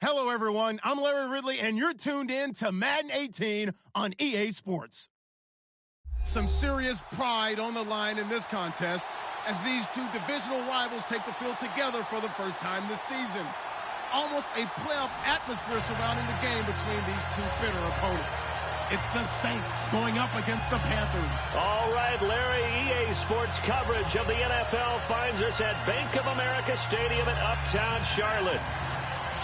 Hello, everyone. I'm Larry Ridley, and you're tuned in to Madden 18 on EA Sports. Some serious pride on the line in this contest as these two divisional rivals take the field together for the first time this season. Almost a playoff atmosphere surrounding the game between these two bitter opponents. It's the Saints going up against the Panthers. All right, Larry, EA Sports coverage of the NFL finds us at Bank of America Stadium in Uptown Charlotte.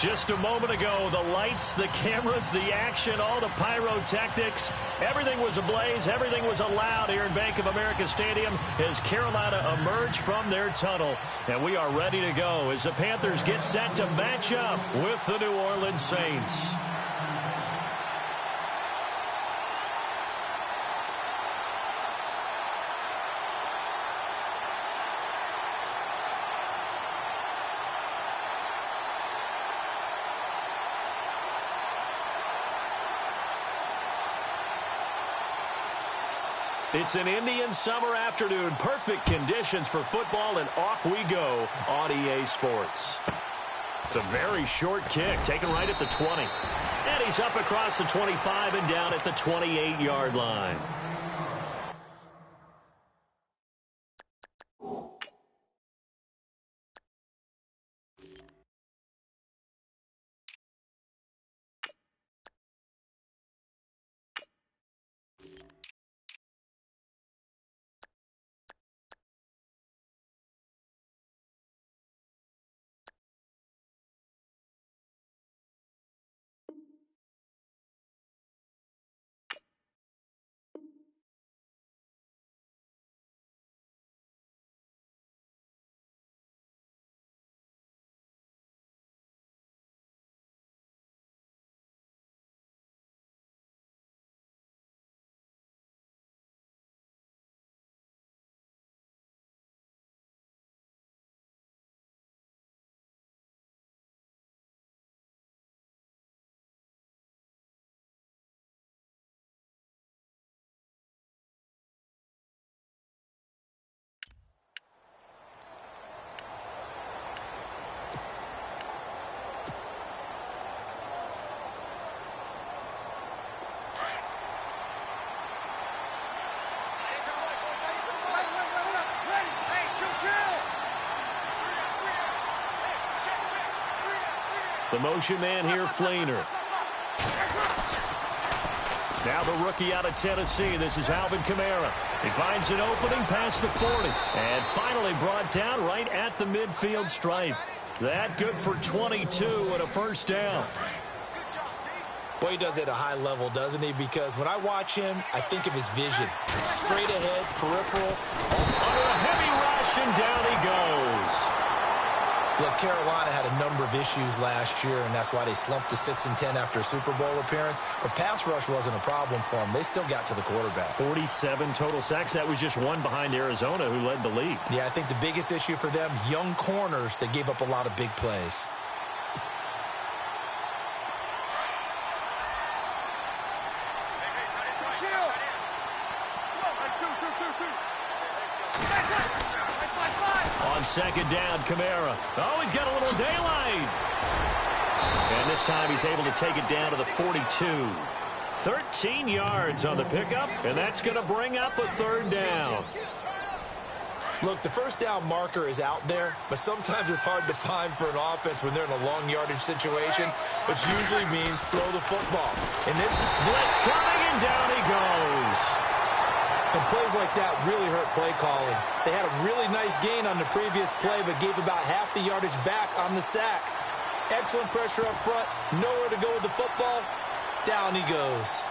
Just a moment ago, the lights, the cameras, the action, all the pyrotechnics, everything was ablaze, everything was allowed here in Bank of America Stadium as Carolina emerged from their tunnel. And we are ready to go as the Panthers get set to match up with the New Orleans Saints. It's an Indian summer afternoon. Perfect conditions for football, and off we go on EA Sports. It's a very short kick, taken right at the 20. And he's up across the 25 and down at the 28-yard line. The motion man here, Flainer. Now the rookie out of Tennessee. This is Alvin Kamara. He finds an opening past the 40. And finally brought down right at the midfield stripe. That good for 22 and a first down. Well, he does it at a high level, doesn't he? Because when I watch him, I think of his vision. Straight ahead, peripheral. Under a heavy rush, and down he goes. Look, Carolina had a number of issues last year, and that's why they slumped to 6-10 after a Super Bowl appearance. But pass rush wasn't a problem for them. They still got to the quarterback. 47 total sacks. That was just one behind Arizona, who led the league. Yeah, I think the biggest issue for them, young corners that gave up a lot of big plays. On second down, Kamara. Oh, he's got a little daylight. And this time he's able to take it down to the 42. 13 yards on the pickup, and that's going to bring up a third down. Look, the first down marker is out there, but sometimes it's hard to find for an offense when they're in a long yardage situation, which usually means throw the football. In this blitz coming, and down he goes. And plays like that really hurt play calling. They had a really nice gain on the previous play, but gave about half the yardage back on the sack. Excellent pressure up front. Nowhere to go with the football. Down he goes.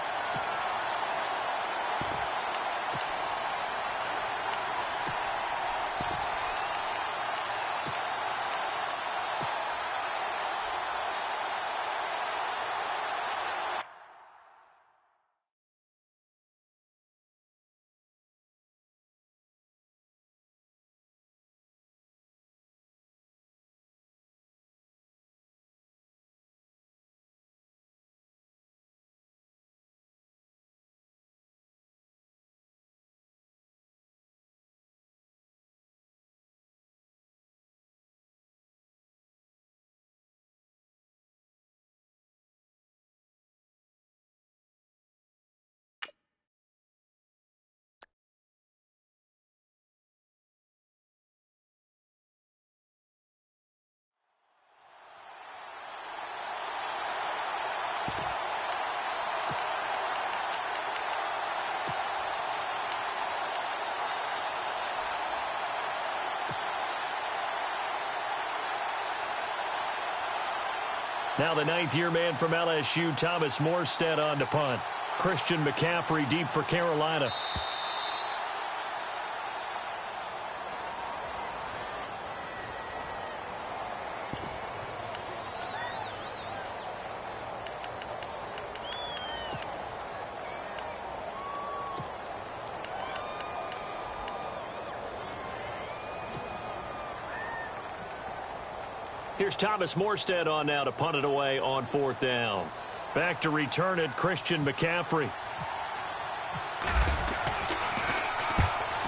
Now the ninth-year man from LSU, Thomas Morstead, on to punt. Christian McCaffrey deep for Carolina. Here's Thomas Morstead on now to punt it away on 4th down. Back to return it, Christian McCaffrey.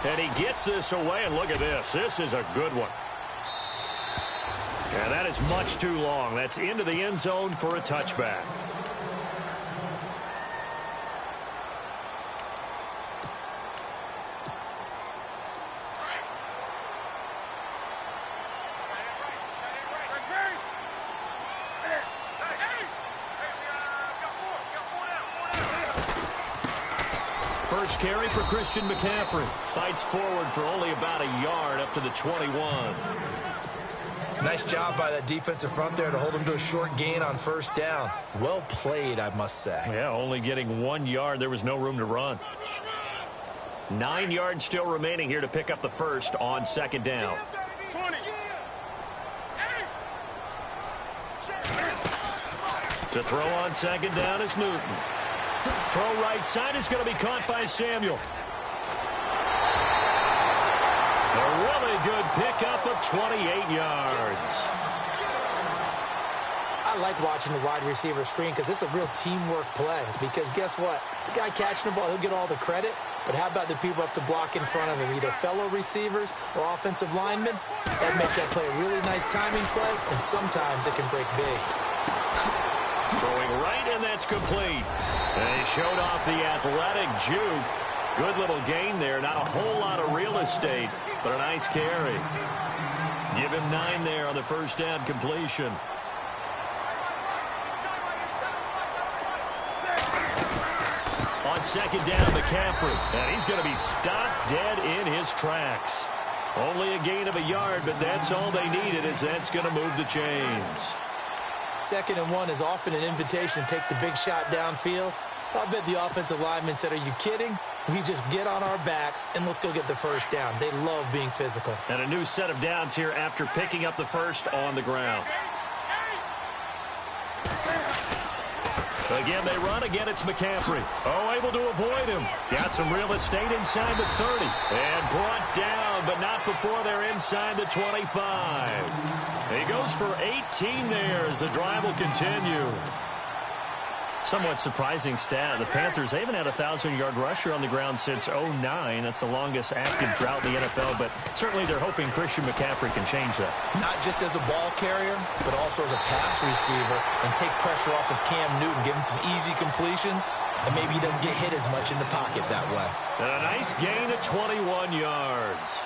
And he gets this away, and look at this. This is a good one. And that is much too long. That's into the end zone for a touchback. First carry for Christian McCaffrey. Fights forward for only about a yard up to the 21. Nice job by that defensive front there to hold him to a short gain on 1st down. Well played, I must say. Yeah, only getting 1 yard. There was no room to run. 9 yards still remaining here to pick up the first on 2nd down. 20. To throw on 2nd down is Newton. Throw right side is going to be caught by Samuel. A really good pickup of 28 yards. I like watching the wide receiver screen because it's a real teamwork play. Because guess what? The guy catching the ball, he'll get all the credit. But how about the people up to block in front of him, either fellow receivers or offensive linemen? That makes that play a really nice timing play, and sometimes it can break big. Throwing right, and that's complete. And he showed off the athletic juke. Good little gain there. Not a whole lot of real estate, but a nice carry. Give him 9 there on the 1st down completion. On 2nd down, McCaffrey. And he's going to be stopped dead in his tracks. Only a gain of a yard, but that's all they needed, as that's going to move the chains. 2nd and 1 is often an invitation to take the big shot downfield. I bet the offensive lineman said, are you kidding? We just get on our backs and let's go get the 1st down. They love being physical. And a new set of downs here after picking up the first on the ground. Again, they run. Again, it's McCaffrey. Oh, able to avoid him. Got some real estate inside the 30. And brought down, but not before they're inside the 25. He goes for 18 there as the drive will continue. Somewhat surprising stat. The Panthers, they haven't had a 1,000-yard rusher on the ground since 2009. That's the longest active drought in the NFL, but certainly they're hoping Christian McCaffrey can change that. Not just as a ball carrier, but also as a pass receiver, and take pressure off of Cam Newton, give him some easy completions, and maybe he doesn't get hit as much in the pocket that way. And a nice gain of 21 yards.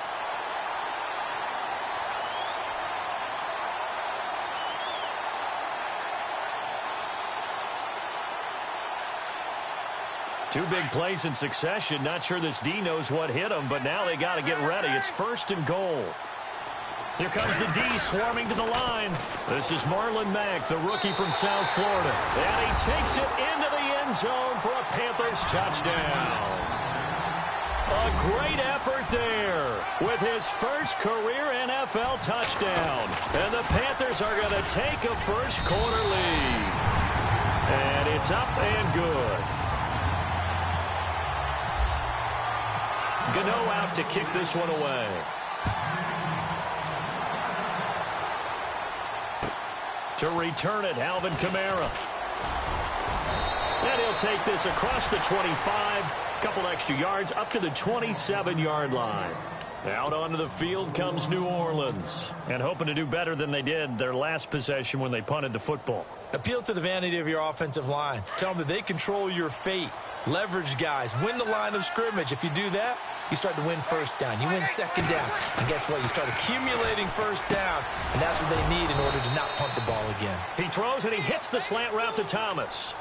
Two big plays in succession. Not sure this D knows what hit him, but now they got to get ready. It's 1st and goal. Here comes the D swarming to the line. This is Marlon Mack, the rookie from South Florida. And he takes it into the end zone for a Panthers touchdown. A great effort there with his first career NFL touchdown. And the Panthers are going to take a first-quarter lead. And it's up and good. Gano out to kick this one away. To return it, Alvin Kamara. And he'll take this across the 25. Couple extra yards up to the 27-yard line. Out onto the field comes New Orleans. And hoping to do better than they did their last possession when they punted the football. Appeal to the vanity of your offensive line. Tell them that they control your fate. Leverage guys. Win the line of scrimmage. If you do that, you start to win 1st down. You win 2nd down. And guess what? You start accumulating 1st downs. And that's what they need in order to not punt the ball again. He throws and he hits the slant route to Thomas.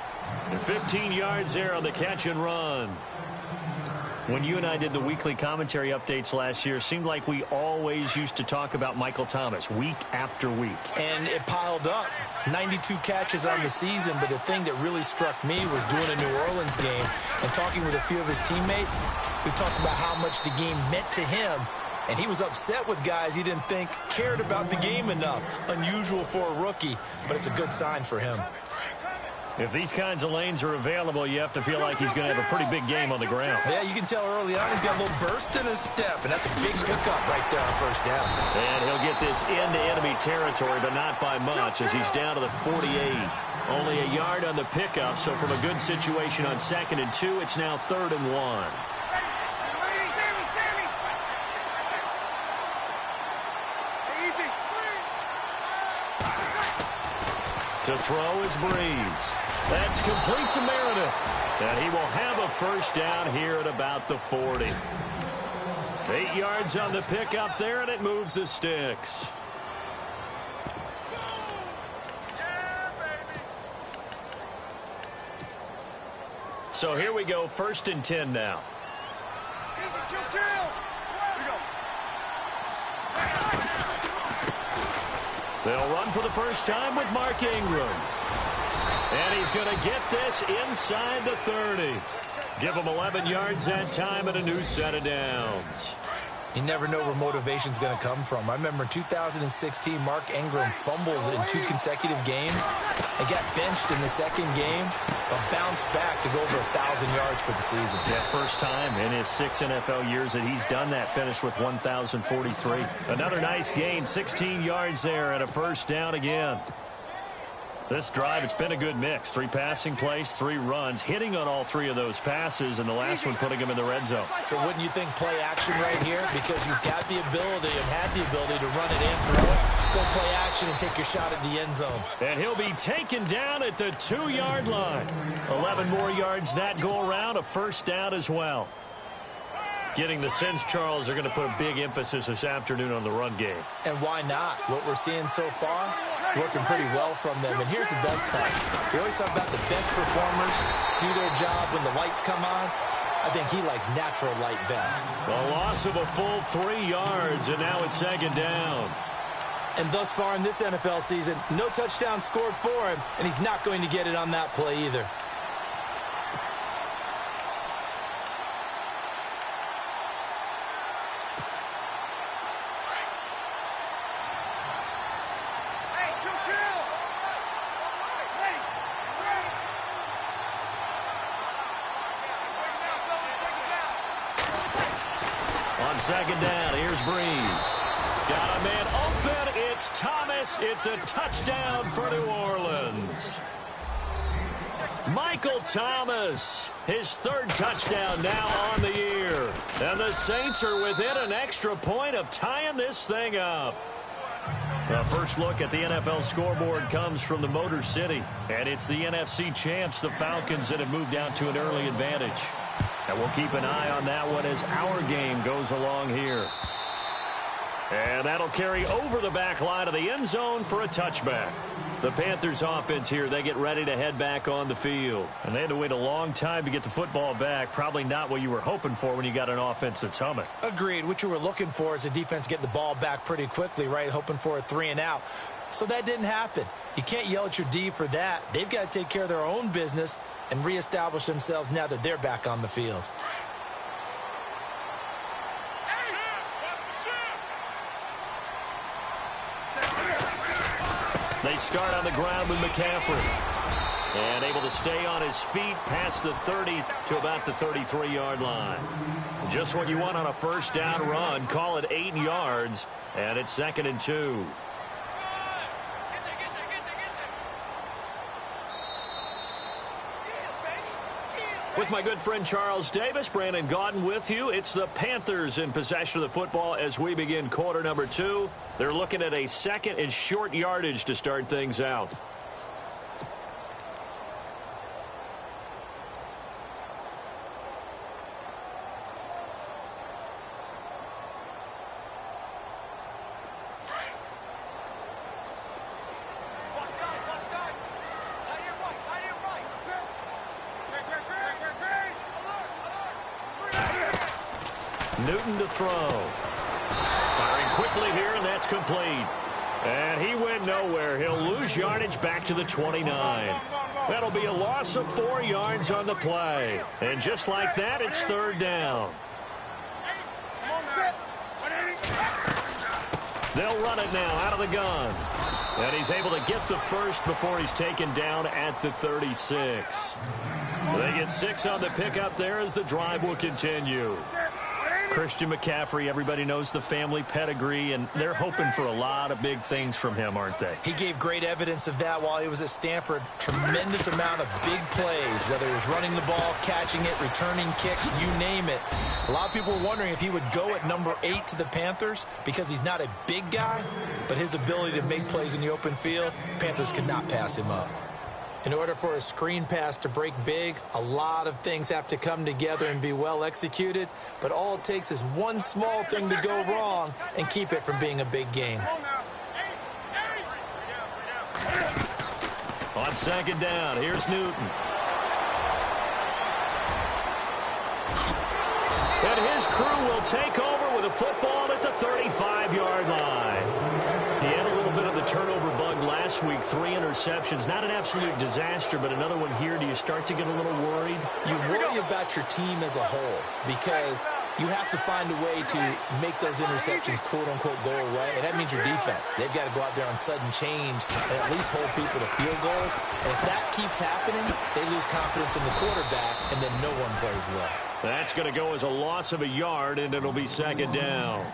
And 15 yards there on the catch and run. When you and I did the weekly commentary updates last year, it seemed like we always used to talk about Michael Thomas week after week. And it piled up. 92 catches on the season, but the thing that really struck me was doing a New Orleans game and talking with a few of his teammates. We talked about how much the game meant to him, and he was upset with guys he didn't think cared about the game enough. Unusual for a rookie, but it's a good sign for him. If these kinds of lanes are available, you have to feel like he's going to have a pretty big game on the ground. Yeah, you can tell early on he's got a little burst in his step, and that's a big pickup right there on first down. And he'll get this into enemy territory, but not by much, as he's down to the 48. Only a yard on the pickup, so from a good situation on 2nd and 2, it's now 3rd and 1. To throw is Breeze. That's complete to Meredith. And he will have a first down here at about the 40. 8 yards on the pickup there, and it moves the sticks. So here we go, 1st and 10 now. They'll run for the first time with Mark Ingram. And he's going to get this inside the 30. Give him 11 yards that time and a new set of downs. You never know where motivation's going to come from. I remember in 2016, Mark Ingram fumbled in 2 consecutive games and got benched in the 2nd game, but bounced back to go over 1,000 yards for the season. Yeah, first time in his 6 NFL years that he's done that, finished with 1,043. Another nice gain, 16 yards there and a first down again. This drive, it's been a good mix. 3 passing plays, 3 runs, hitting on all 3 of those passes, and the last one putting him in the red zone. So wouldn't you think play action right here? Because you've got the ability and had the ability to run it and throw it. Go play action and take your shot at the end zone. And he'll be taken down at the 2-yard line. 11 more yards that go around, a first down as well. Getting the sense, Charles, are going to put a big emphasis this afternoon on the run game. And why not? What we're seeing so far, working pretty well from them. And here's the best part. We always talk about the best performers do their job when the lights come on. I think he likes natural light best. A loss of a full 3 yards, and now it's 2nd down. And thus far in this NFL season, no touchdown scored for him, and he's not going to get it on that play either. On 2nd down, here's Breeze. Got a man open. It's Thomas. It's a touchdown for New Orleans. Michael Thomas, his 3rd touchdown now on the year. And the Saints are within an extra point of tying this thing up. The first look at the NFL scoreboard comes from the Motor City. And it's the NFC champs, the Falcons, that have moved down to an early advantage. And we'll keep an eye on that one as our game goes along here. And that'll carry over the back line of the end zone for a touchback. The Panthers offense here, they get ready to head back on the field. And they had to wait a long time to get the football back. Probably not what you were hoping for when you got an offense that's humming. Agreed. What you were looking for is the defense getting the ball back pretty quickly, right? Hoping for a 3 and out. So that didn't happen. You can't yell at your D for that. They've got to take care of their own business and reestablish themselves now that they're back on the field. They start on the ground with McCaffrey. And able to stay on his feet past the 30 to about the 33-yard line. Just what you want on a first down run. Call it 8 yards. And it's 2nd and 2. With my good friend Charles Davis, Brandon Gaudin with you. It's the Panthers in possession of the football as we begin quarter number 2. They're looking at a 2nd and short yardage to start things out. Newton to throw. Firing quickly here, and that's complete. And he went nowhere. He'll lose yardage back to the 29. That'll be a loss of 4 yards on the play. And just like that, it's third down. They'll run it now out of the gun. And he's able to get the first before he's taken down at the 36. They get 6 on the pickup there as the drive will continue. Christian McCaffrey, everybody knows the family pedigree, and they're hoping for a lot of big things from him, aren't they? He gave great evidence of that while he was at Stanford. Tremendous amount of big plays, whether he was running the ball, catching it, returning kicks, you name it. A lot of people were wondering if he would go at number 8 to the Panthers because he's not a big guy, but his ability to make plays in the open field, Panthers could not pass him up. In order for a screen pass to break big, a lot of things have to come together and be well executed, but all it takes is one small thing to go wrong and keep it from being a big game. On second down, here's Newton. And his crew will take over with a football at the 35-yard line. He had a little bit of the turnover bug last week, 3 interceptions. Not an absolute disaster, but another one here. Do you start to get a little worried? You worry about your team as a whole because you have to find a way to make those interceptions, quote-unquote, go away, and that means your defense. They've got to go out there on sudden change and at least hold people to field goals. And if that keeps happening, they lose confidence in the quarterback, and then no one plays well. That's going to go as a loss of a yard, and it'll be second down.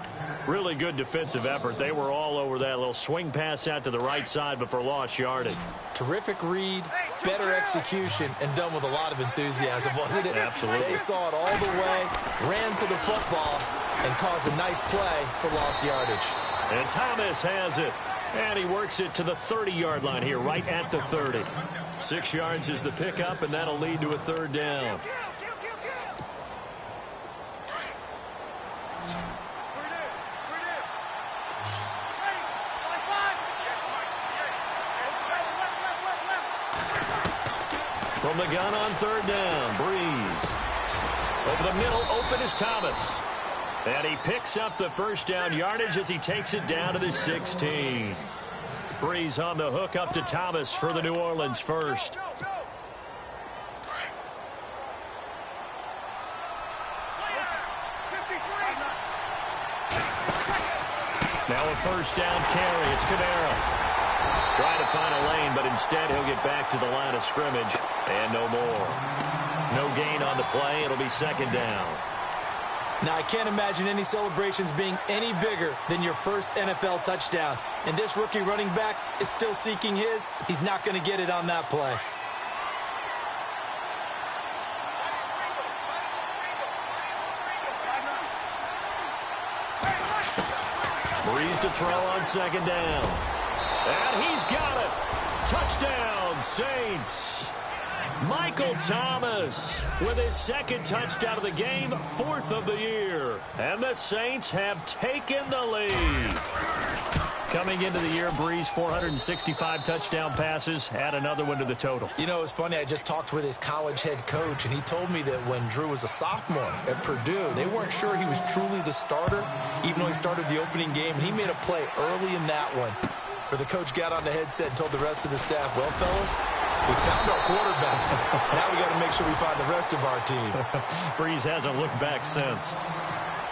Really good defensive effort. They were all over that little swing pass out to the right side before lost yardage. Terrific read, better execution, and done with a lot of enthusiasm, wasn't it? Absolutely. They saw it all the way, ran to the football, and caused a nice play for lost yardage. And Thomas has it. And he works it to the 30-yard line here, right at the 30. 6 yards is the pickup, and that'll lead to a third down. From the gun on third down, Breeze. Over the middle, open is Thomas. And he picks up the first down yardage as he takes it down to the 16. Breeze on the hook up to Thomas for the New Orleans first. Now a first down carry. It's Camaro. Trying to find a lane, but instead he'll get back to the line of scrimmage. And no more. No gain on the play. It'll be second down. Now, I can't imagine any celebrations being any bigger than your first NFL touchdown. And this rookie running back is still seeking his. He's not going to get it on that play. Breeze to throw on second down. And he's got it. Touchdown, Saints. Michael Thomas with his second touchdown of the game, 4th of the year. And the Saints have taken the lead. Coming into the year, Breeze, 465 touchdown passes. Add another one to the total. You know, it's funny. I just talked with his college head coach, and he told me that when Drew was a sophomore at Purdue, they weren't sure he was truly the starter, even though he started the opening game. And he made a play early in that one where the coach got on the headset and told the rest of the staff, well, fellas, we found our quarterback. Now we got to make sure we find the rest of our team. Breeze hasn't looked back since.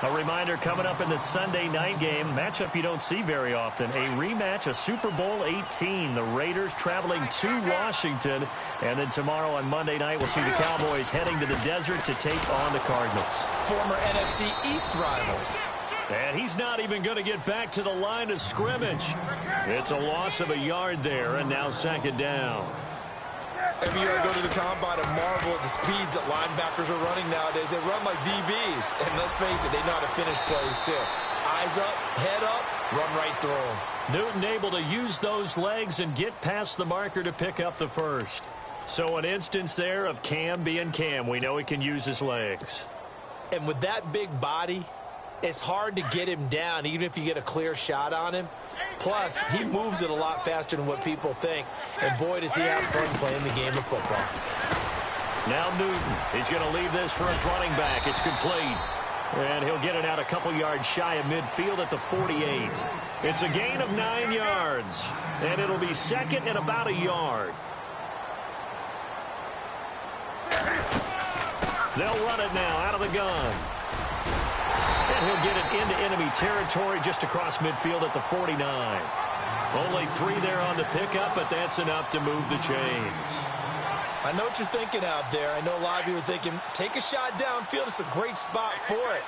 A reminder coming up in the Sunday night game, matchup you don't see very often, a rematch of Super Bowl 18. The Raiders traveling to Washington. And then tomorrow on Monday night, we'll see the Cowboys heading to the desert to take on the Cardinals. Former NFC East rivals. And he's not even going to get back to the line of scrimmage. It's a loss of a yard there, and now second down. Every year I go to the combine and marvel at the speeds that linebackers are running nowadays. They run like DBs. And let's face it, they know how to finish plays too. Eyes up, head up, run right through them. Newton able to use those legs and get past the marker to pick up the first. So an instance there of Cam being Cam. We know he can use his legs. And with that big body, it's hard to get him down even if you get a clear shot on him. Plus, he moves it a lot faster than what people think. And boy, does he have fun playing the game of football. Now Newton. He's going to leave this for his running back. It's complete. And he'll get it out a couple yards shy of midfield at the 48. It's a gain of 9 yards. And it'll be second and about a yard. They'll run it now out of the gun. And he'll get it into enemy territory just across midfield at the 49. Only 3 there on the pickup, but that's enough to move the chains. I know what you're thinking out there. I know a lot of you are thinking, take a shot downfield. It's a great spot for it.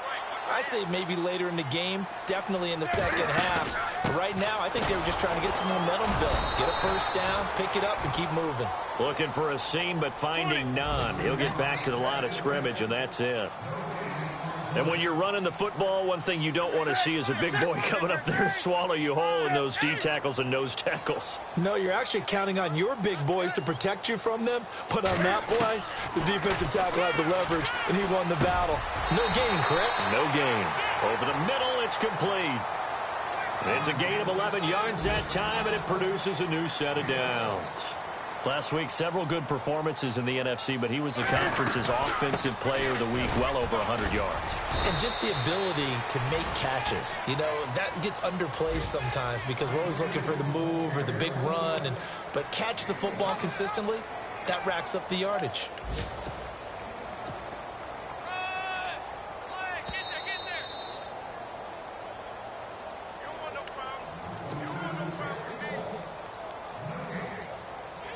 I'd say maybe later in the game, definitely in the second half. But right now, I think they were just trying to get some momentum built. Get a first down, pick it up, and keep moving. Looking for a seam, but finding none. He'll get back to the line of scrimmage, and that's it. And when you're running the football, one thing you don't want to see is a big boy coming up there and swallow you whole in those D tackles and nose tackles. No, you're actually counting on your big boys to protect you from them. But on that play, the defensive tackle had the leverage, and he won the battle. No gain, correct? No gain. Over the middle, it's complete. It's a gain of 11 yards that time, and it produces a new set of downs. Last week, several good performances in the NFC, but he was the conference's offensive player of the week, well over 100 yards. And just the ability to make catches. You know, that gets underplayed sometimes because we're always looking for the move or the big run. But catch the football consistently, that racks up the yardage.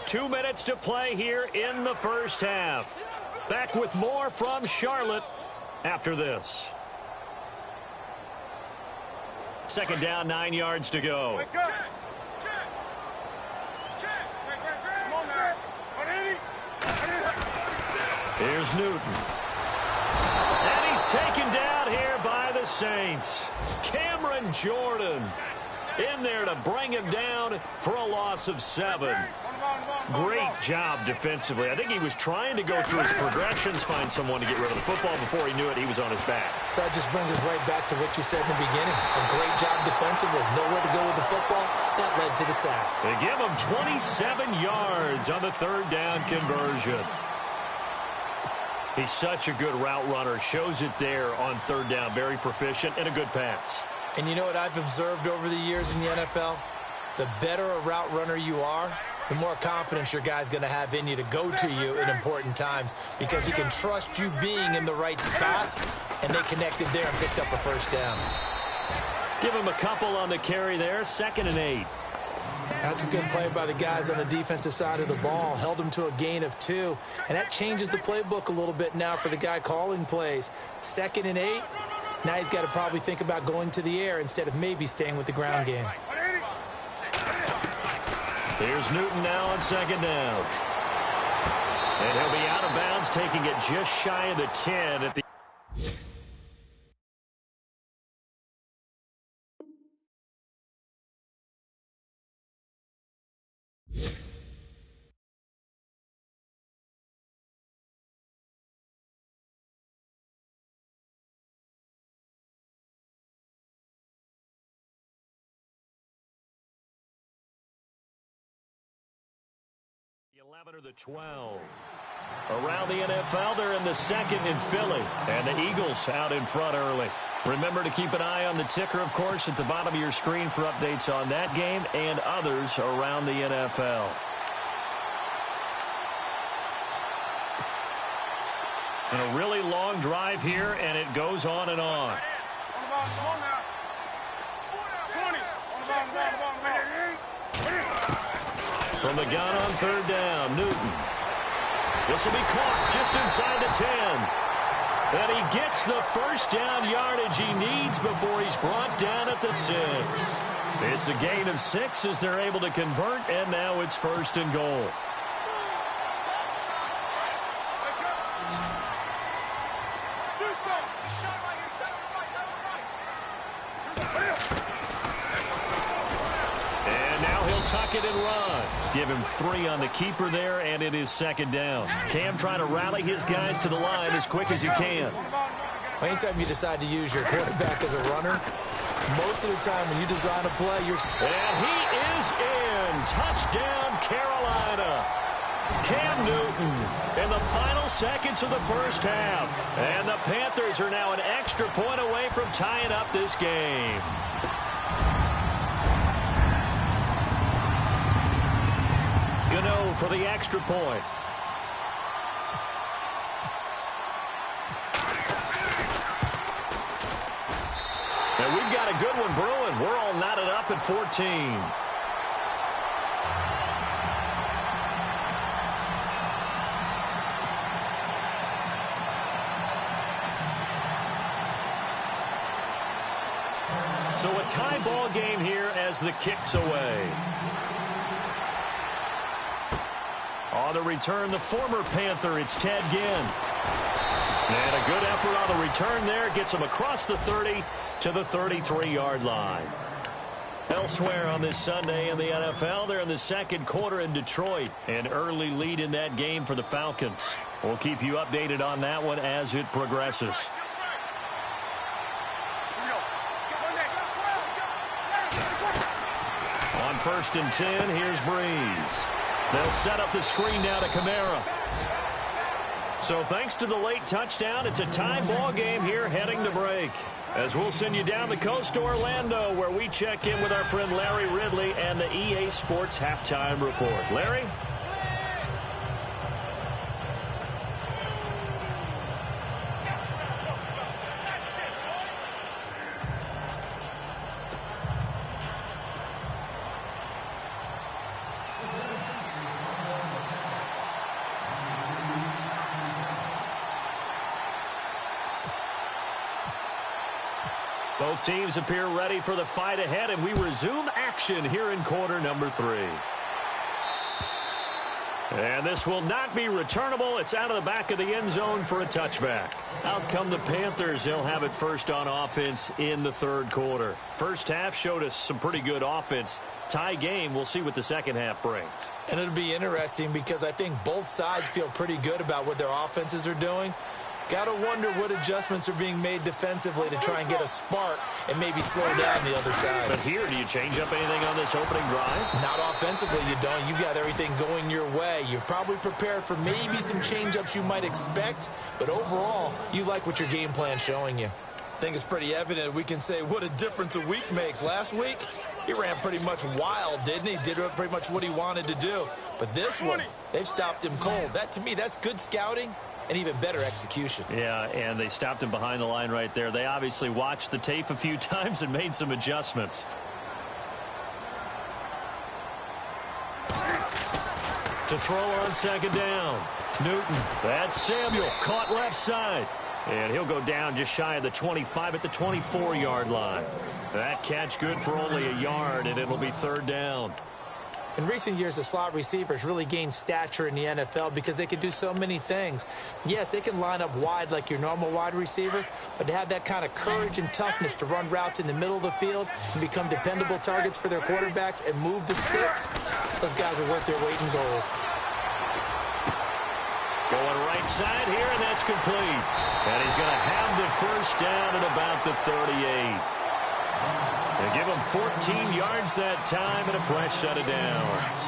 Two minutes to play here in the first half. Back with more from Charlotte after this. Second down, 9 yards to go. Here's Newton. And he's taken down here by the Saints. Cameron Jordan in there to bring him down for a loss of 7. Great job defensively. I think he was trying to go through his progressions, find someone to get rid of the football. Before he knew it, he was on his back. So that just brings us right back to what you said in the beginning. A great job defensively. Nowhere to go with the football. That led to the sack. They give him 27 yards on the third down conversion. He's such a good route runner. Shows it there on third down. Very proficient and a good pass. And you know what I've observed over the years in the NFL? The better a route runner you are, the more confidence your guy's going to have in you to go to you in important times because he can trust you being in the right spot, and they connected there and picked up a first down. Give him a couple on the carry there, 2nd and 8. That's a good play by the guys on the defensive side of the ball. Held him to a gain of 2, and that changes the playbook a little bit now for the guy calling plays. 2nd and 8, now he's got to probably think about going to the air instead of maybe staying with the ground game. Here's Newton now on 2nd down. And he'll be out of bounds, taking it just shy of the 10 at the... The 11 or the 12. Around the NFL, they're in the second in Philly. And the Eagles out in front early. Remember to keep an eye on the ticker, of course, at the bottom of your screen for updates on that game and others around the NFL. And a really long drive here, and it goes on and on. From the gun on third down, Newton. This will be caught just inside the 10. And he gets the first down yardage he needs before he's brought down at the 6. It's a gain of 6 as they're able to convert, and now it's 1st and goal. Tuck it and run. Give him 3 on the keeper there, and it is 2nd down. Cam trying to rally his guys to the line as quick as he can. Anytime you decide to use your quarterback as a runner, most of the time when you design a play, you're... And he is in. Touchdown, Carolina. Cam Newton in the final seconds of the first half. And the Panthers are now an extra point away from tying up this game. Gano for the extra point. And we've got a good one brewing. We're all knotted up at 14. So a tie ball game here as the kick's away. On the return, the former Panther, it's Ted Ginn. And a good effort on the return there. Gets him across the 30 to the 33-yard line. Elsewhere on this Sunday in the NFL, they're in the second quarter in Detroit. An early lead in that game for the Falcons. We'll keep you updated on that one as it progresses. On 1st and 10, here's Breeze. They'll set up the screen now to Kamara. So thanks to the late touchdown, it's a tie ball game here heading to break. As we'll send you down the coast to Orlando, where we check in with our friend Larry Ridley and the EA Sports Halftime Report. Larry? Both teams appear ready for the fight ahead, and we resume action here in quarter number 3. And this will not be returnable. It's out of the back of the end zone for a touchback. Out come the Panthers. They'll have it first on offense in the third quarter. First half showed us some pretty good offense. Tie game. We'll see what the second half brings. And it'll be interesting because I think both sides feel pretty good about what their offenses are doing. Got to wonder what adjustments are being made defensively to try and get a spark and maybe slow down the other side. But here, do you change up anything on this opening drive? Not offensively, you don't. You've got everything going your way. You've probably prepared for maybe some change-ups you might expect, but overall, you like what your game plan's showing you. I think it's pretty evident we can say what a difference a week makes. Last week, he ran pretty much wild, didn't he? Did pretty much what he wanted to do. But this one, they've stopped him cold. That, to me, that's good scouting and even better execution. Yeah, and they stopped him behind the line right there. They obviously watched the tape a few times and made some adjustments. To throw on second down. Newton. That's Samuel. Caught left side. And he'll go down just shy of the 25 at the 24-yard line. That catch good for only a yard, and it'll be third down. In recent years, the slot receivers really gained stature in the NFL because they can do so many things. Yes, they can line up wide like your normal wide receiver, but to have that kind of courage and toughness to run routes in the middle of the field and become dependable targets for their quarterbacks and move the sticks, those guys are worth their weight in gold. Going right side here, and that's complete. And he's going to have the first down at about the 38. They give him 14 yards that time and a fresh set of downs.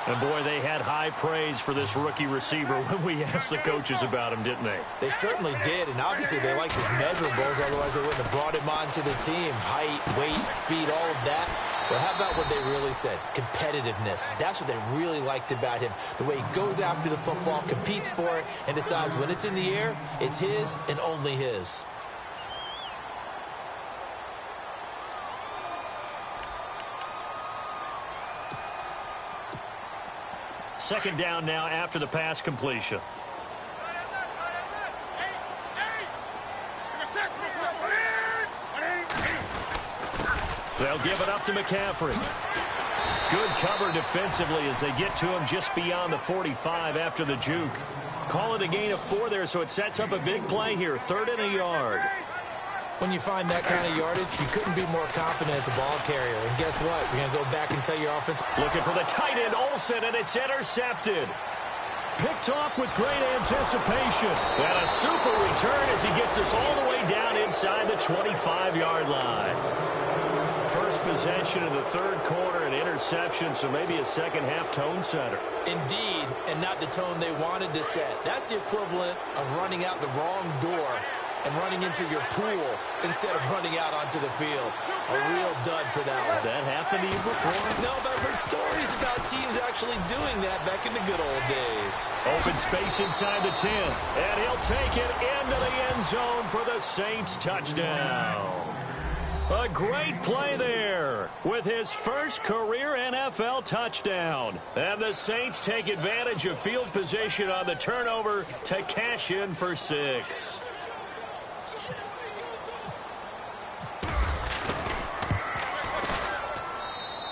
And, boy, they had high praise for this rookie receiver when we asked the coaches about him, didn't they? They certainly did, and obviously they liked his measurables, otherwise they wouldn't have brought him onto the team. Height, weight, speed, all of that. But how about what they really said? Competitiveness. That's what they really liked about him. The way he goes after the football, competes for it, and decides when it's in the air, it's his and only his. Second down now after the pass completion. They'll give it up to McCaffrey. Good cover defensively as they get to him just beyond the 45 after the juke. Call it a gain of 4 there, so it sets up a big play here. 3rd and a yard. When you find that kind of yardage, you couldn't be more confident as a ball carrier. And guess what? You're going to go back and tell your offense. Looking for the tight end, Olsen, and it's intercepted. Picked off with great anticipation. And a super return as he gets us all the way down inside the 25-yard line. first possession of the third quarter, an interception, so maybe a second-half tone setter. Indeed, and not the tone they wanted to set. That's the equivalent of running out the wrong door and running into your pool instead of running out onto the field. A real dud for that one. Has that happened to you before? No, but I've heard stories about teams actually doing that back in the good old days. Open space inside the 10, and he'll take it into the end zone for the Saints touchdown. A great play there with his first career NFL touchdown. And the Saints take advantage of field position on the turnover to cash in for 6.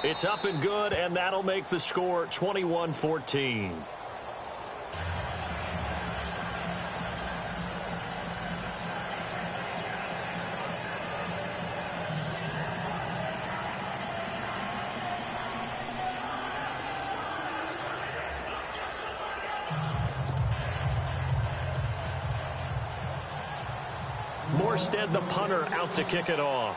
It's up and good, and that'll make the score 21-14. Morstead, the punter, out to kick it off.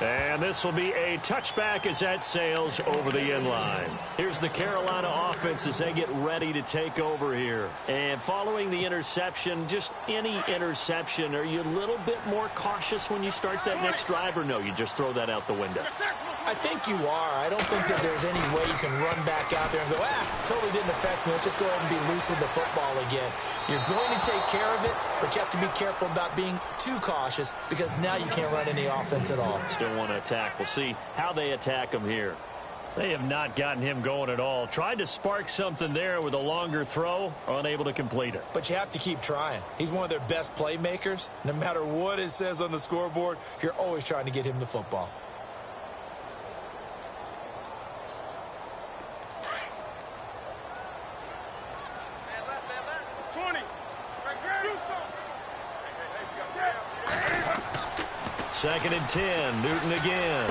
And this will be a touchback as that sails over the end line. Here's the Carolina offense as they get ready to take over here. And following the interception, just any interception, are you a little bit more cautious when you start that next drive, or no, you just throw that out the window? I think you are. I don't think that there's any way you can run back out there and go, totally didn't affect me. Let's just go ahead and be loose with the football again. You're going to take care of it, but you have to be careful about being too cautious because now you can't run any offense at all. Still want to attack. We'll see how they attack him here. They have not gotten him going at all. Tried to spark something there with a longer throw, unable to complete it. But you have to keep trying. He's one of their best playmakers. No matter what it says on the scoreboard, you're always trying to get him the football. Second and 10, Newton again.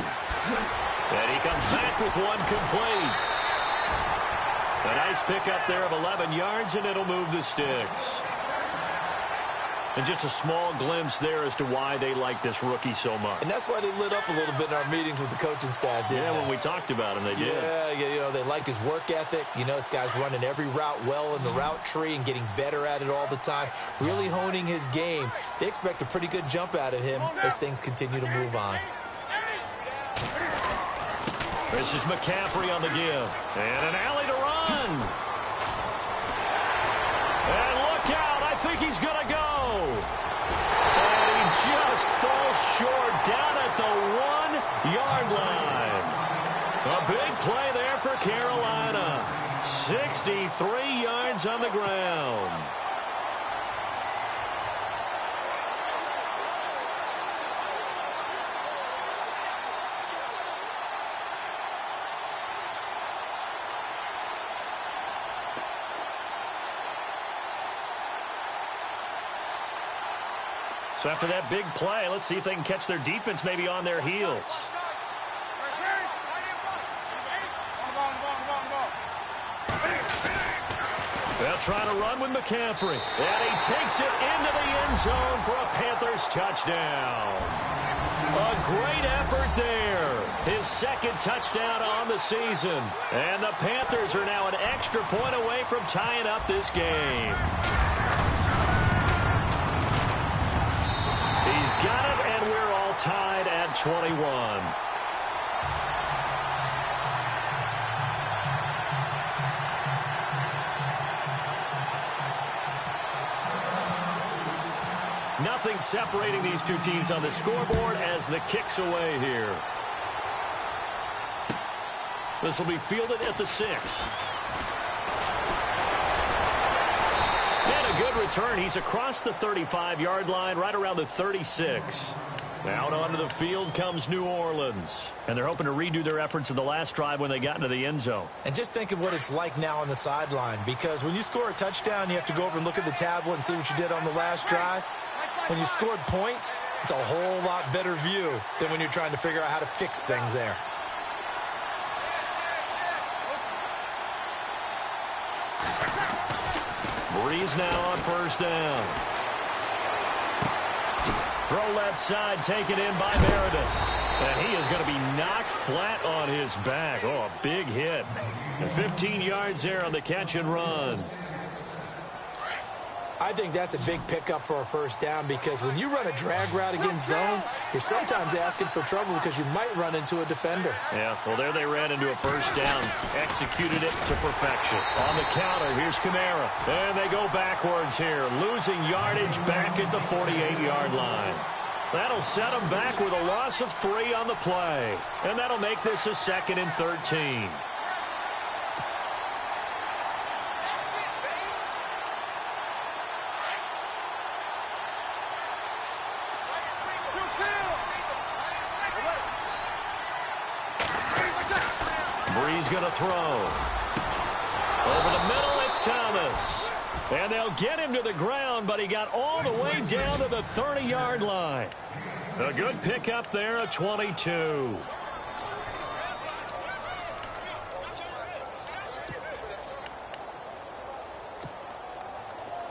And he comes back with one complete. A nice pickup there of 11 yards, and it'll move the sticks. And just a small glimpse there as to why they like this rookie so much. And that's why they lit up a little bit in our meetings with the coaching staff, didn't they? When we talked about him, they did. Yeah, they like his work ethic. This guy's running every route well in the route tree and getting better at it all the time, really honing his game. They expect a pretty good jump out of him as things continue to move on. This is McCaffrey on the give. And an alley to run. And look out. I think he's going to go. And he just falls short down at the 1-yard line. A big play there for Carolina. 63 yards on the ground. So after that big play, let's see if they can catch their defense maybe on their heels. They'll try to run with McCaffrey. And he takes it into the end zone for a Panthers touchdown. A great effort there. His second touchdown on the season. And the Panthers are now an extra point away from tying up this game. He's got it, and we're all tied at 21. Nothing separating these two teams on the scoreboard as the kick's away here. This will be fielded at the 6. And a good return. He's across the 35-yard line, right around the 36. Out onto the field comes New Orleans. And they're hoping to redo their efforts in the last drive when they got into the end zone. And just think of what it's like now on the sideline, because when you score a touchdown, you have to go over and look at the tablet and see what you did on the last drive. When you scored points, it's a whole lot better view than when you're trying to figure out how to fix things there. Breeze now on first down. Throw left side, taken in by Meredith. And he is going to be knocked flat on his back. Oh, a big hit. And 15 yards there on the catch and run. I think that's a big pickup for a first down because when you run a drag route against zone, you're sometimes asking for trouble because you might run into a defender. Yeah, well, there they ran into a first down. Executed it to perfection. On the counter, here's Kamara. And they go backwards here, losing yardage back at the 48-yard line. That'll set them back with a loss of 3 on the play. And that'll make this a 2nd and 13. Brees going to throw. Over the middle, it's Thomas. And they'll get him to the ground, but he got all the way down to the 30-yard line. A good pickup there, a 22.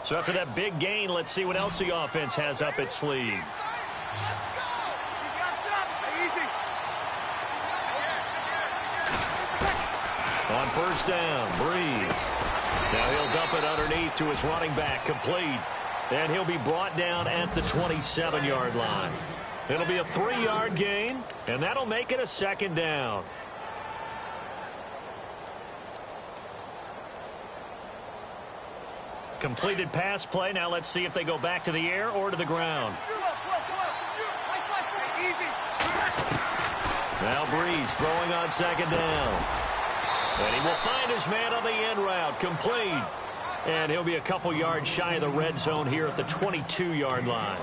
So after that big gain, let's see what else the offense has up its sleeve. On first down, Brees. Now he'll dump it underneath to his running back, complete. And he'll be brought down at the 27-yard line. It'll be a 3-yard gain, and that'll make it a 2nd down. Completed pass play. Now let's see if they go back to the air or to the ground. Now Brees throwing on 2nd down. And he will find his man on the end route, complete. And he'll be a couple yards shy of the red zone here at the 22-yard line.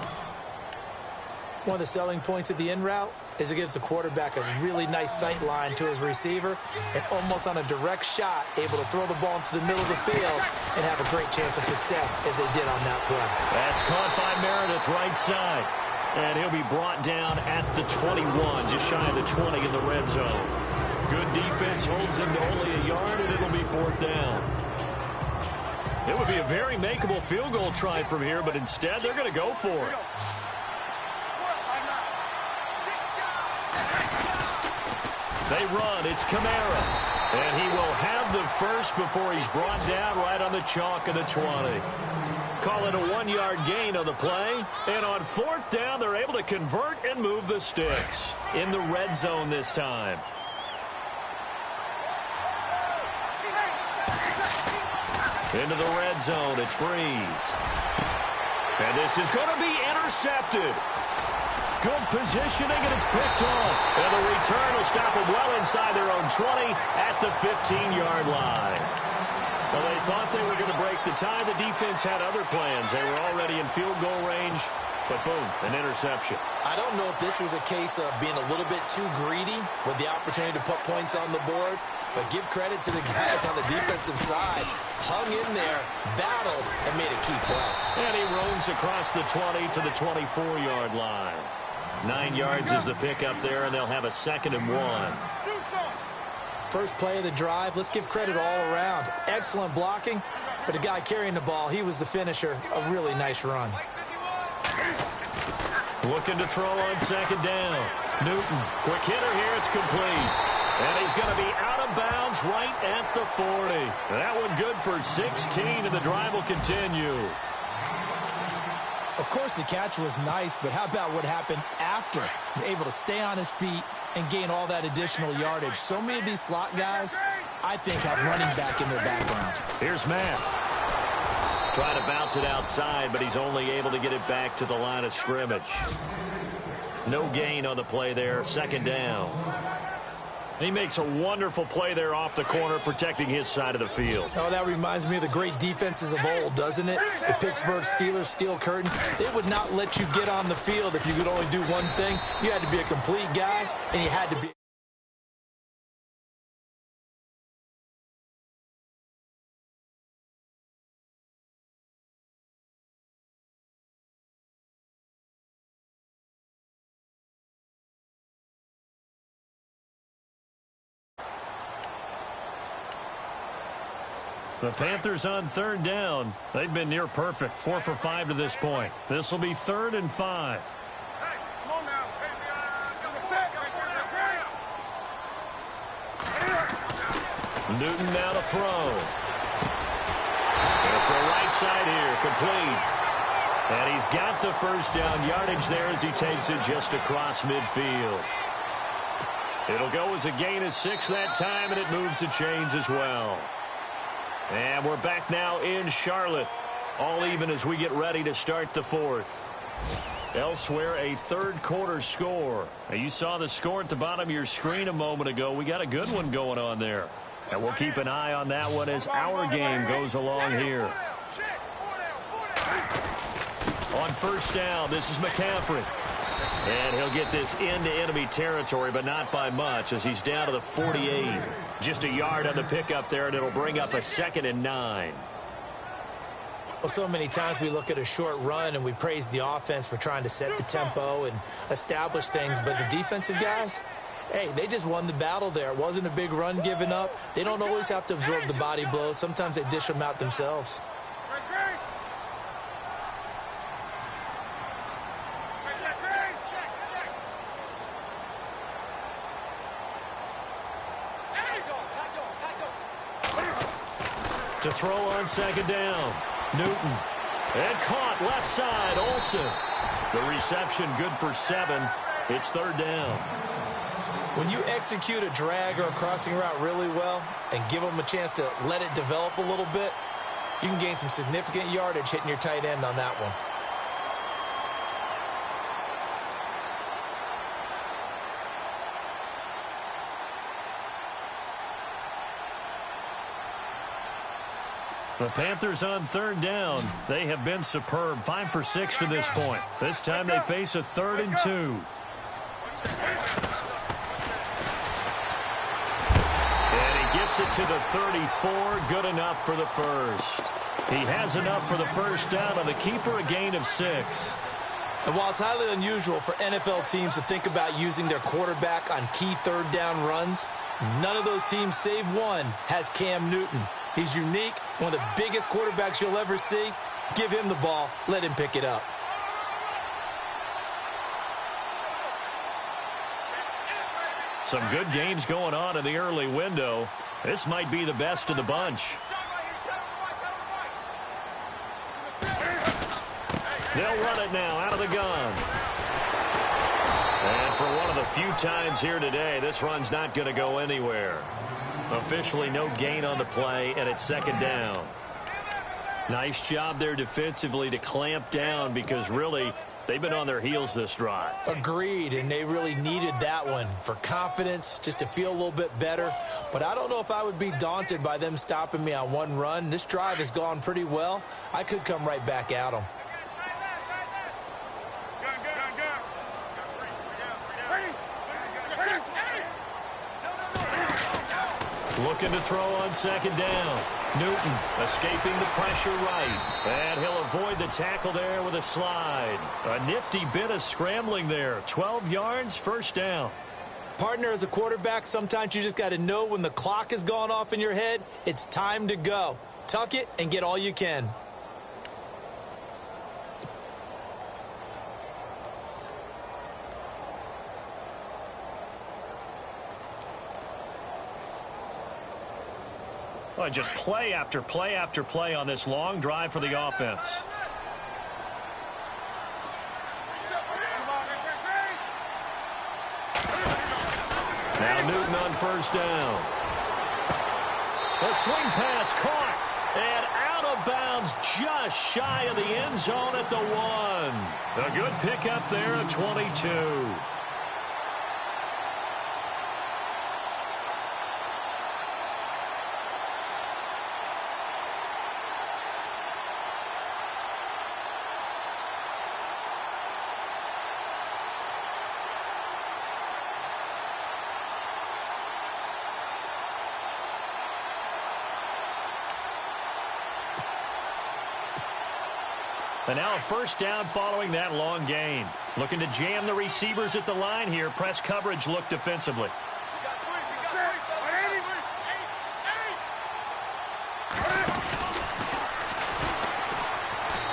One of the selling points of the in route is it gives the quarterback a really nice sight line to his receiver and almost on a direct shot able to throw the ball into the middle of the field and have a great chance of success as they did on that play. That's caught by Meredith right side. And he'll be brought down at the 21, just shy of the 20 in the red zone. Good defense holds him to only a yard, and it'll be 4th down. It would be a very makeable field goal try from here, but instead they're going to go for it. They run. It's Kamara. And he will have the first before he's brought down right on the chalk of the 20. Call it a 1-yard gain on the play. And on 4th down, they're able to convert and move the sticks. In the red zone this time. Into the red zone, it's Brees. And this is going to be intercepted. Good positioning, and it's picked off. And the return will stop them well inside their own 20 at the 15-yard line. Well, they thought they were going to break the tie. The defense had other plans. They were already in field goal range, but boom, an interception. I don't know if this was a case of being a little bit too greedy with the opportunity to put points on the board, but give credit to the guys on the defensive side. Hung in there, battled, and made a key play. And he roams across the 20 to the 24-yard line. 9 yards is the pickup there, and they'll have a 2nd and 1. First play of the drive, let's give credit all around. Excellent blocking, but the guy carrying the ball, he was the finisher. A really nice run. Looking to throw on 2nd down. Newton, quick hitter here, it's complete. And he's going to be out of bounds right at the 40. That one good for 16, and the drive will continue. Of course, the catch was nice, but how about what happened after? Able to stay on his feet and gain all that additional yardage. So many of these slot guys, I think, have running back in their background. Here's Matt. Trying to bounce it outside, but he's only able to get it back to the line of scrimmage. No gain on the play there, 2nd down. He makes a wonderful play there off the corner, protecting his side of the field. Oh, that reminds me of the great defenses of old, doesn't it? The Pittsburgh Steelers steel curtain. They would not let you get on the field if you could only do one thing. You had to be a complete guy, and you had to be... The Panthers on 3rd down. They've been near perfect, 4 for 5 to this point. This will be 3rd and 5. Newton now to throw. Going to throw right side here, complete. And he's got the first down yardage there as he takes it just across midfield. It'll go as a gain of 6 that time, and it moves the chains as well. And we're back now in Charlotte. All even as we get ready to start the fourth. Elsewhere, a third-quarter score. Now, you saw the score at the bottom of your screen a moment ago. We got a good one going on there. And we'll keep an eye on that one as our game goes along here. On first down, this is McCaffrey. And he'll get this into enemy territory, but not by much as he's down to the 48. Just a yard on the pickup there, and it'll bring up a 2nd and 9. Well, so many times we look at a short run and we praise the offense for trying to set the tempo and establish things, but the defensive guys, hey, they just won the battle there. It wasn't a big run given up. They don't always have to absorb the body blows. Sometimes they dish them out themselves. To throw on 2nd down. Newton. And caught left side. Olsen. The reception good for 7. It's 3rd down. When you execute a drag or a crossing route really well and give them a chance to let it develop a little bit, you can gain some significant yardage hitting your tight end on that one. The Panthers on 3rd down. They have been superb. 5 for 6 to this point. This time they face a 3rd and 2. And he gets it to the 34. Good enough for the first. He has enough for the first down on the keeper, a gain of 6. And while it's highly unusual for NFL teams to think about using their quarterback on key 3rd down runs, none of those teams, save one, has Cam Newton. He's unique, one of the biggest quarterbacks you'll ever see. Give him the ball. Let him pick it up. Some good games going on in the early window. This might be the best of the bunch. They'll run it now out of the gun. And for one of the few times here today, this run's not going to go anywhere. Officially no gain on the play, and it's 2nd down. Nice job there defensively to clamp down because really they've been on their heels this drive. Agreed, and they really needed that one for confidence, just to feel a little bit better. But I don't know if I would be daunted by them stopping me on one run. This drive has gone pretty well. I could come right back at them. Looking to throw on 2nd down. Newton escaping the pressure right. And he'll avoid the tackle there with a slide. A nifty bit of scrambling there. 12 yards, first down. Partner, as a quarterback, sometimes you just got to know when the clock has gone off in your head, it's time to go. Tuck it and get all you can. Well, just play after play after play on this long drive for the offense. Now Newton on first down. The swing pass caught and out of bounds just shy of the end zone at the 1. A good pickup there at 22. And now a first down following that long gain. Looking to jam the receivers at the line here. Press coverage look defensively.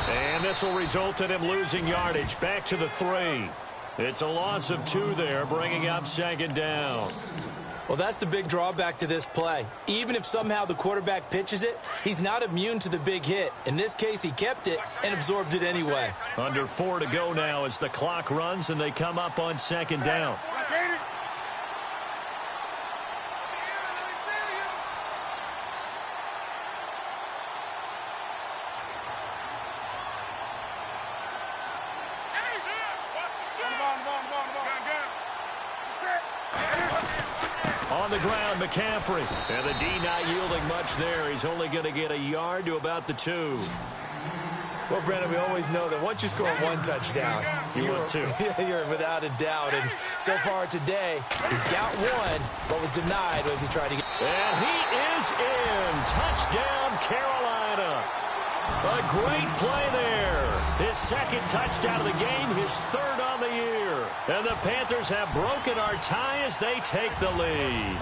And this will result in him losing yardage. Back to the 3. It's a loss of 2 there, bringing up 2nd down. Well, that's the big drawback to this play. Even if somehow the quarterback pitches it, he's not immune to the big hit. In this case, he kept it and absorbed it anyway. Under 4 to go now as the clock runs and they come up on second down. On the ground, McCaffrey. And the D not yielding much there. He's only going to get a yard to about the 2. Well, Brandon, we always know that once you score one touchdown, you're 2. You're without a doubt. And so far today, he's got one, but was denied as he tried to get. And he is in. Touchdown, Carolina. A great play there. His second touchdown of the game, his third on the year. And the Panthers have broken our tie as they take the lead.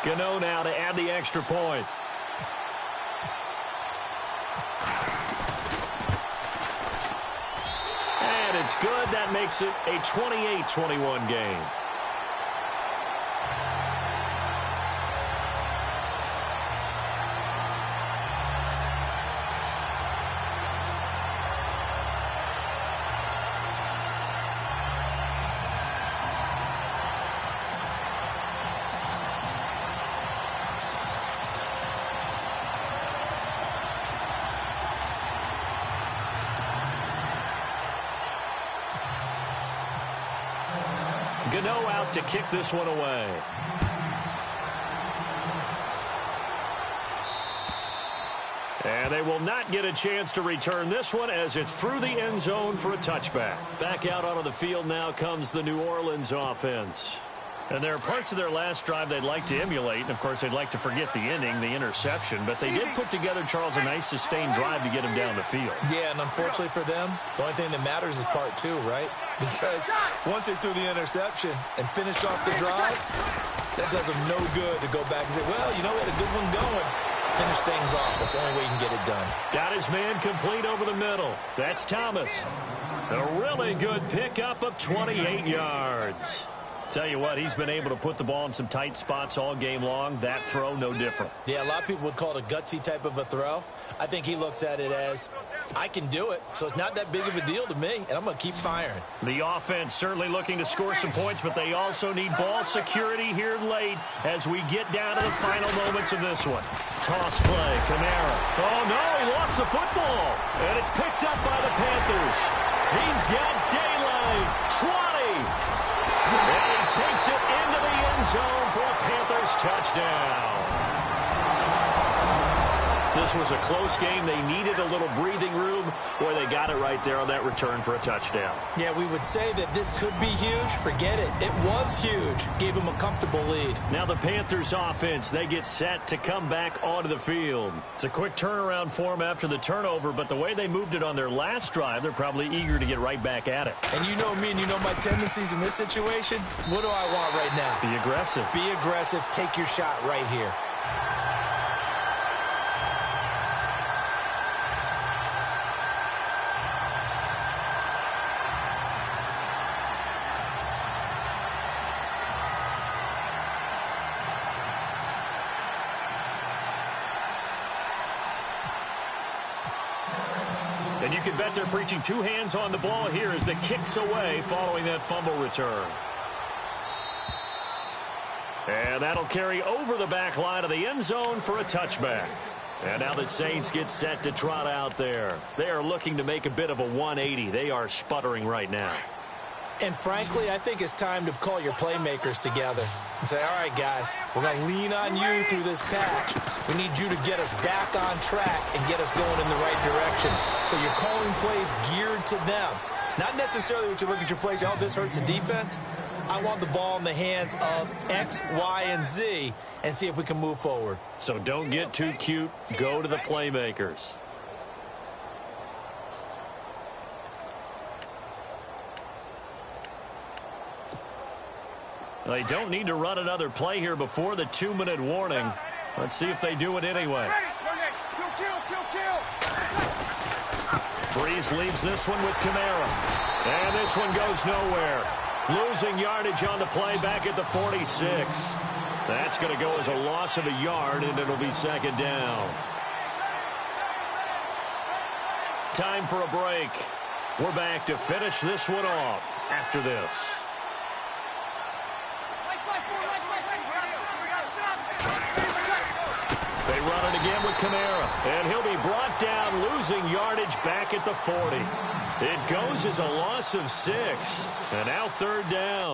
Gano now to add the extra point. And it's good. That makes it a 28-21 game. Gano out to kick this one away. And they will not get a chance to return this one as it's through the end zone for a touchback. Back out onto the field now comes the New Orleans offense. And there are parts of their last drive they'd like to emulate. And, of course, they'd like to forget the ending, the interception. But they did put together, Charles, a nice sustained drive to get him down the field. Yeah, and unfortunately for them, the only thing that matters is part 2, right? Because once they threw the interception and finished off the drive, that does them no good to go back and say, well, you know, we had a good one going. Finish things off. That's the only way you can get it done. Got his man complete over the middle. That's Thomas. A really good pickup of 28 yards. Tell you what, he's been able to put the ball in some tight spots all game long. That throw, no different. Yeah, a lot of people would call it a gutsy type of a throw. I think he looks at it as, I can do it, so it's not that big of a deal to me, and I'm going to keep firing. The offense certainly looking to score some points, but they also need ball security here late as we get down to the final moments of this one. Toss play, Kamara. Oh, no, he lost the football, and it's picked up by the Panthers. He's got daylight, 20. And he takes it into the end zone for a Panthers touchdown. This was a close game. They needed a little breathing room. Boy, they got it right there on that return for a touchdown. Yeah, we would say that this could be huge. Forget it. It was huge. Gave them a comfortable lead. Now the Panthers offense, they get set to come back onto the field. It's a quick turnaround for them after the turnover, but the way they moved it on their last drive, they're probably eager to get right back at it. And you know me and you know my tendencies in this situation. What do I want right now? Be aggressive. Be aggressive. Take your shot right here. And you can bet they're preaching 2 hands on the ball here as the kick's away following that fumble return. And that'll carry over the back line of the end zone for a touchback. And now the Saints get set to trot out there. They are looking to make a bit of a 180. They are sputtering right now. And frankly, I think it's time to call your playmakers together and say, all right, guys, we're going to lean on you through this patch. We need you to get us back on track and get us going in the right direction. So you're calling plays geared to them. Not necessarily what you look at your plays, oh, this hurts the defense. I want the ball in the hands of X, Y, and Z and see if we can move forward. So don't get too cute. Go to the playmakers. They don't need to run another play here before the 2-minute warning. Let's see if they do it anyway. Breeze leaves this one with Kamara. And this one goes nowhere. Losing yardage on the play back at the 46. That's going to go as a loss of a yard, and it'll be second down. Time for a break. We're back to finish this one off after this. They run it again with Kamara, and he'll be brought down, losing yardage back at the 40. It goes as a loss of 6, and now third down.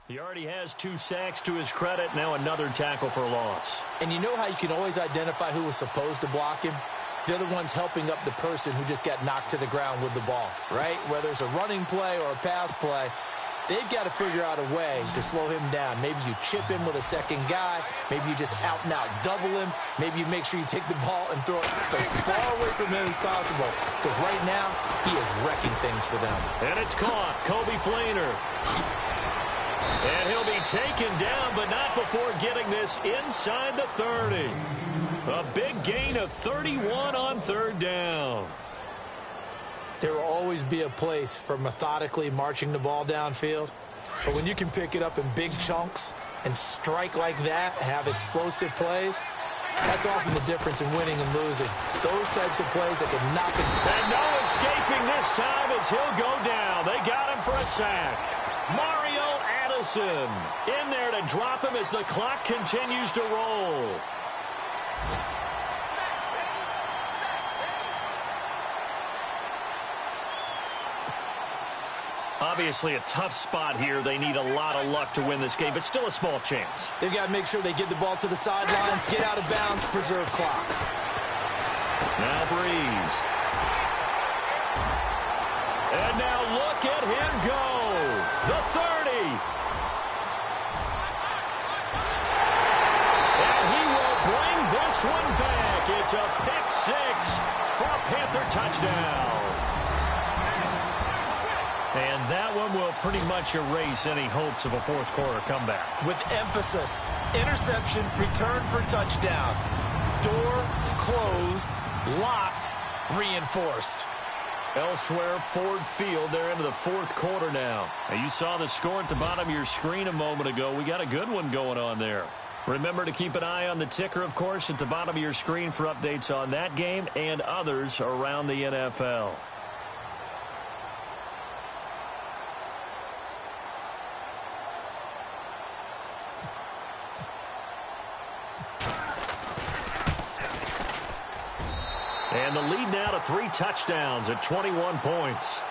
He already has 2 sacks to his credit. Now another tackle for loss. And you know how you can always identify who was supposed to block him? They're the ones helping up the person who just got knocked to the ground with the ball, right? Whether it's a running play or a pass play, they've got to figure out a way to slow him down. Maybe you chip him with a second guy. Maybe you just out-and-out double him. Maybe you make sure you take the ball and throw it as far away from him as possible. Because right now, he is wrecking things for them. And it's caught. Kobe Flainer. And he'll be taken down, but not before getting this inside the 30. A big gain of 31 on third down. There will always be a place for methodically marching the ball downfield. But when you can pick it up in big chunks and strike like that, have explosive plays, that's often the difference in winning and losing. Those types of plays that can knock him. And no escaping this time as he'll go down. They got him for a sack. Mario Addison in there to drop him as the clock continues to roll. Obviously a tough spot here. They need a lot of luck to win this game, but still a small chance. They've got to make sure they get the ball to the sidelines, get out of bounds, preserve clock. Now Breeze. And now look at him go. The 30. And he will bring this one back. It's a pick 6 for a Panther touchdown. And that one will pretty much erase any hopes of a fourth quarter comeback. With emphasis, interception, return for touchdown. Door closed, locked, reinforced. Elsewhere, Ford Field, they're into the fourth quarter now. And you saw the score at the bottom of your screen a moment ago. We got a good one going on there. Remember to keep an eye on the ticker, of course, at the bottom of your screen for updates on that game and others around the NFL. And the lead now to 3 touchdowns at 21 points.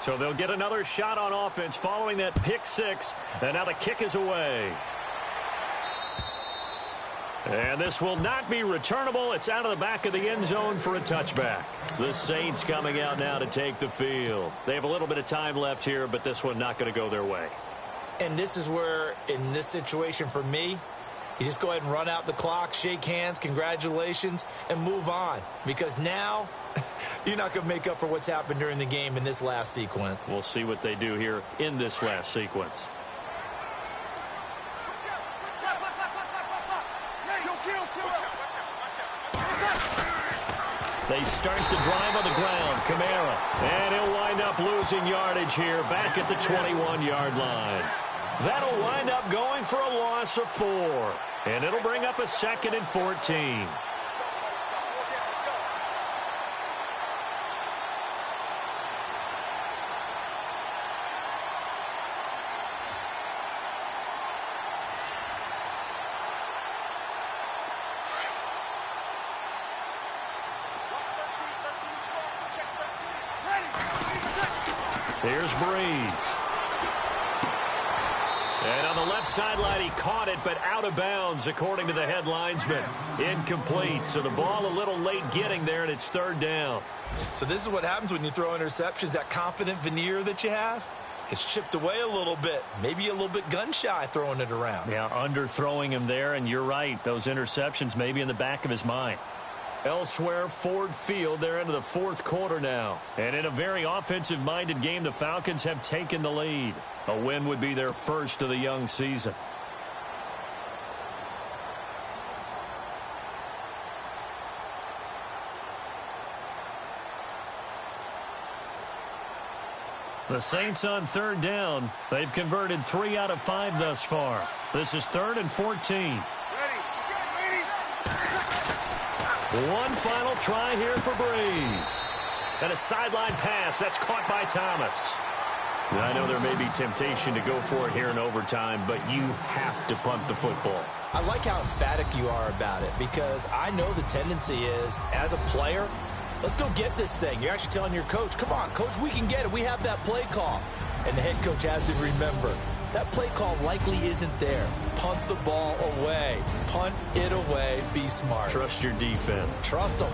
So they'll get another shot on offense following that pick 6, and now the kick is away. And this will not be returnable. It's out of the back of the end zone for a touchback. The Saints coming out now to take the field. They have a little bit of time left here, but this one not going to go their way. And this is where, in this situation for me, you just go ahead and run out the clock, shake hands, congratulations, and move on. Because now, you're not going to make up for what's happened during the game in this last sequence. We'll see what they do here in this last sequence. They start the drive on the ground. Kamara. And he'll wind up losing yardage here back at the 21-yard line. That'll wind up going for a loss of 4. And it'll bring up a 2nd and 14. Here's Breeze. And on the left sideline, he caught it, but out of bounds, according to the head linesman. Incomplete, so the ball a little late getting there, and it's 3rd down. So this is what happens when you throw interceptions. That confident veneer that you have gets chipped away a little bit. Maybe a little bit gun-shy throwing it around. Yeah, underthrowing him there, and you're right. Those interceptions may be in the back of his mind. Elsewhere, Ford Field, they're into the 4th quarter now. And in a very offensive-minded game, the Falcons have taken the lead. A win would be their first of the young season. The Saints on 3rd down. They've converted 3 out of 5 thus far. This is 3rd and 14. One final try here for Breeze. And a sideline pass. That's caught by Thomas. I know there may be temptation to go for it here in overtime, but you have to punt the football. I like how emphatic you are about it, because I know the tendency is, as a player, let's go get this thing. You're actually telling your coach, come on, coach, we can get it. We have that play call. And the head coach has to remember, that play call likely isn't there. Punt the ball away. Punt it away. Be smart. Trust your defense. Trust them.